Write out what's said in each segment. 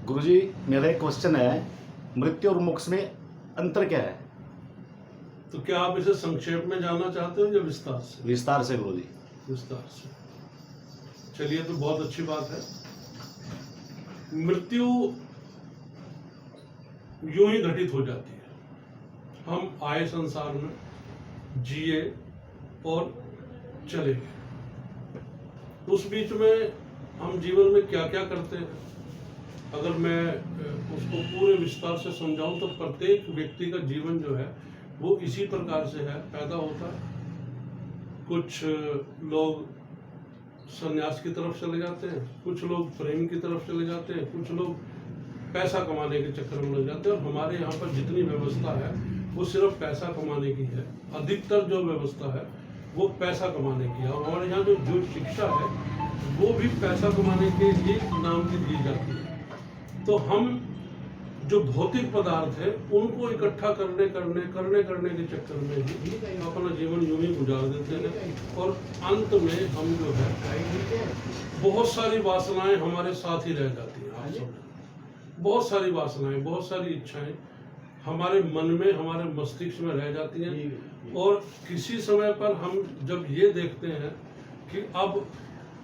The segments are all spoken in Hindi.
गुरुजी, मेरा एक क्वेश्चन है, मृत्यु और मोक्ष में अंतर क्या है? तो क्या आप इसे संक्षेप में जानना चाहते हो या विस्तार से? विस्तार से गुरुजी। विस्तार से। चलिए, तो बहुत अच्छी बात है। मृत्यु यूं ही घटित हो जाती है। हम आए संसार में, जिए और चले गए। उस बीच में हम जीवन में क्या क्या करते हैं, अगर मैं उसको पूरे विस्तार से समझाऊं तो प्रत्येक व्यक्ति का जीवन जो है वो इसी प्रकार से है, पैदा होता है। कुछ लोग संन्यास की तरफ चले जाते हैं, कुछ लोग प्रेम की तरफ चले जाते हैं, कुछ लोग पैसा कमाने के चक्कर में लग जाते हैं। और हमारे यहाँ पर जितनी व्यवस्था है वो सिर्फ पैसा कमाने की है। अधिकतर जो व्यवस्था है वो पैसा कमाने की है। और हमारे यहाँ जो शिक्षा है वो भी पैसा कमाने के लिए नाम की दी जाती है। तो हम जो भौतिक पदार्थ है उनको इकट्ठा करने के चक्कर में ही अपना जीवन यूं ही गुजार देते हैं। और अंत में हम जो है बहुत सारी वासनाएं हमारे साथ ही रह जाती हैं। आप समझो, बहुत सारी वासनाएं, बहुत सारी इच्छाएं हमारे मन में, हमारे मस्तिष्क में रह जाती हैं। और किसी समय पर हम जब ये देखते हैं कि अब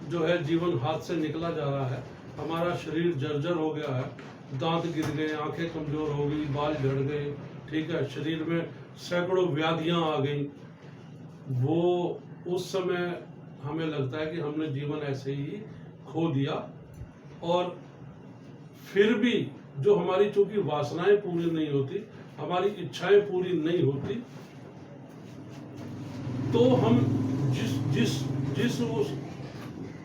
जो है जीवन हाथ से निकला जा रहा है, हमारा शरीर जर्जर हो गया है, दांत गिर गए, आंखें कमजोर हो गई, बाल झड़ गए, ठीक है, शरीर में सैकड़ों व्याधियां आ गई, वो उस समय हमें लगता है कि हमने जीवन ऐसे ही खो दिया। और फिर भी जो हमारी चूंकि वासनाएं पूरी नहीं होती, हमारी इच्छाएं पूरी नहीं होती, तो हम जिस उस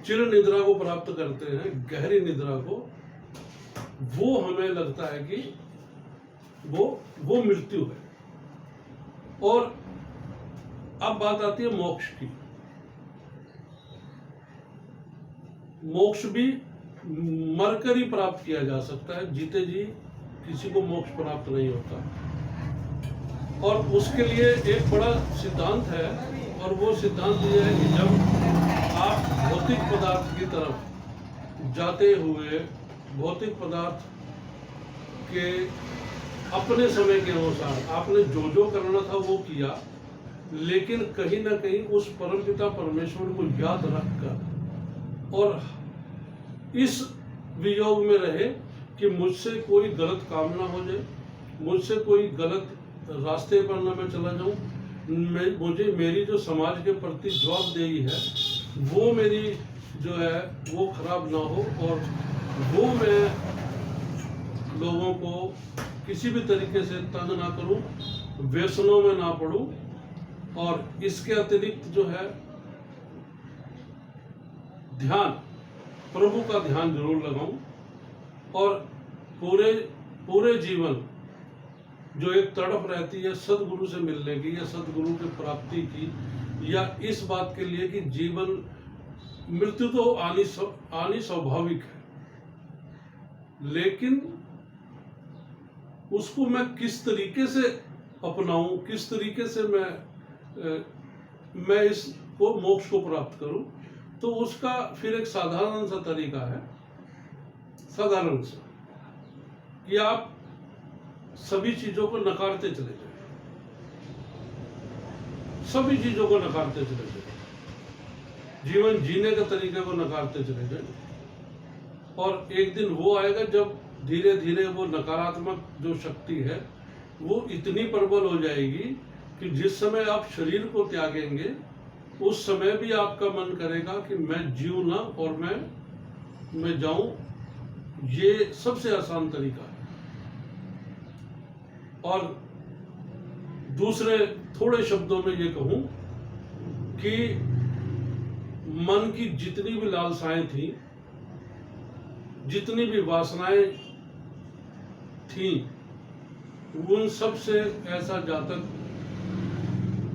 चिर निद्रा को प्राप्त करते हैं, गहरी निद्रा को, वो हमें लगता है कि वो मृत्यु है। और अब बात आती है मोक्ष की। मोक्ष भी मरकर ही प्राप्त किया जा सकता है, जीते जी किसी को मोक्ष प्राप्त नहीं होता। और उसके लिए एक बड़ा सिद्धांत है, और वो सिद्धांत ये है कि जब आप भौतिक पदार्थ की तरफ जाते हुए भौतिक पदार्थ के अपने समय के अनुसार आपने जो जो करना था वो किया, लेकिन कहीं ना कहीं उस परमपिता परमेश्वर को याद रखकर और इस वियोग में रहे कि मुझसे कोई गलत काम ना हो जाए, मुझसे कोई गलत रास्ते पर ना मैं चला जाऊं, मुझे मेरी जो समाज के प्रति जवाबदेही है वो मेरी जो है वो खराब ना हो, और वो मैं लोगों को किसी भी तरीके से तंग ना करूं, व्यसनों में ना पड़ूं। और इसके अतिरिक्त जो है ध्यान, प्रभु का ध्यान जरूर लगाऊं। और पूरे जीवन जो एक तड़प रहती है सदगुरु से मिलने की या सदगुरु की प्राप्ति की, या इस बात के लिए कि जीवन मृत्यु तो आनी स्वाभाविक है, लेकिन उसको मैं किस तरीके से अपनाऊं, किस तरीके से मैं इसको मोक्ष को प्राप्त करूं, तो उसका फिर एक साधारण सा तरीका है, साधारण सा, कि आप सभी चीजों को नकारते चले जाए, सभी चीजों को नकारते चले जाए, जीवन जीने के तरीके को नकारते चले जाए। और एक दिन वो आएगा जब धीरे धीरे वो नकारात्मक जो शक्ति है वो इतनी प्रबल हो जाएगी कि जिस समय आप शरीर को त्यागेंगे उस समय भी आपका मन करेगा कि मैं जीऊं ना और मैं जाऊं। ये सबसे आसान तरीका है। और दूसरे थोड़े शब्दों में ये कहूं कि मन की जितनी भी लालसाएं थी, जितनी भी वासनाएं थी, उन सब से ऐसा जातक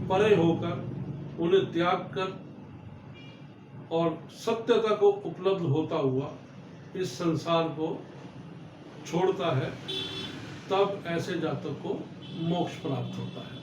परे होकर उन्हें त्याग कर और सत्यता को उपलब्ध होता हुआ इस संसार को छोड़ता है, तब ऐसे जातक को मोक्ष प्राप्त होता है।